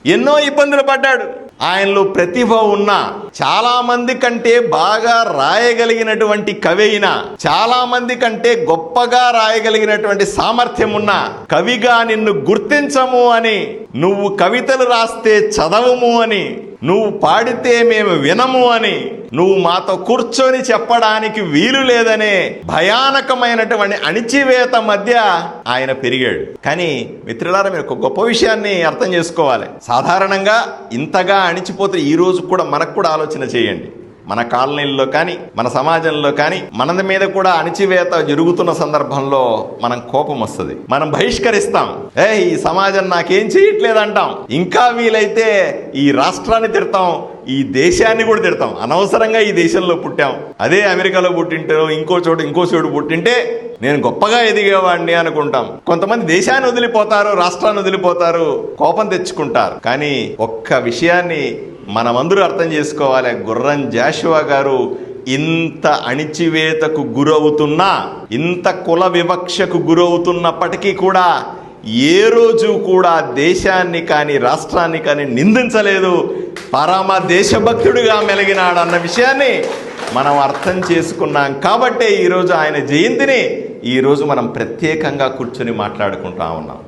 ఎన్నో ఇబ్బందులు పడ్డాడు. ఆయనలో ప్రతిభ ఉన్న, చాలా మంది కంటే బాగా రాయగలిగినటువంటి కవి అయినా, చాలా మంది కంటే గొప్పగా రాయగలిగినటువంటి సామర్థ్యం ఉన్న కవిగా నిన్ను గుర్తించము అని, నువ్వు కవితలు రాస్తే చదవము అని, నువ్వు పాడితే మేము వినము అని, నువ్వు మాతో కూర్చొని చెప్పడానికి వీలు లేదనే భయానకమైనటువంటి అణిచివేత మధ్య ఆయన పెరిగాడు. కానీ మిత్రులారా, మీరు ఒక గొప్ప విషయాన్ని అర్థం చేసుకోవాలి. సాధారణంగా ఇంతగా అణిచిపోతే ఈ రోజు కూడా మనకు కూడా ఆలోచన చేయండి. మన కాలనీల్లో కానీ, మన సమాజంలో కానీ మన మీద కూడా అణిచివేత జరుగుతున్న సందర్భంలో మనం కోపం వస్తుంది, మనం బహిష్కరిస్తాం. ఈ సమాజం నాకేం చేయట్లేదు అంటాం. ఇంకా వీలైతే ఈ రాష్ట్రాన్ని తిడతాం, ఈ దేశాన్ని కూడా తిడతాం. అనవసరంగా ఈ దేశంలో పుట్టాం, అదే అమెరికాలో పుట్టింటే ఇంకో చోటు పుట్టింటే నేను గొప్పగా ఎదిగేవాడిని అనుకుంటాం. కొంతమంది దేశాన్ని వదిలిపోతారు, రాష్ట్రాన్ని వదిలిపోతారు, కోపం తెచ్చుకుంటారు. కానీ ఒక్క విషయాన్ని మనమందరూ అర్థం చేసుకోవాలి. గుర్రం జాషువా గారు ఇంత అణిచివేతకు గురవుతున్నా, ఇంత కుల వివక్షకు గురవుతున్నప్పటికీ కూడా ఏ రోజు కూడా దేశాన్ని కానీ రాష్ట్రాన్ని కానీ నిందించలేదు. పరమ దేశభక్తుడిగా మెలిగినాడు అన్న విషయాన్ని మనం అర్థం చేసుకున్నాం. కాబట్టే ఈరోజు ఆయన జయంతిని ఈరోజు మనం ప్రత్యేకంగా కూర్చొని మాట్లాడుకుంటా ఉన్నాం.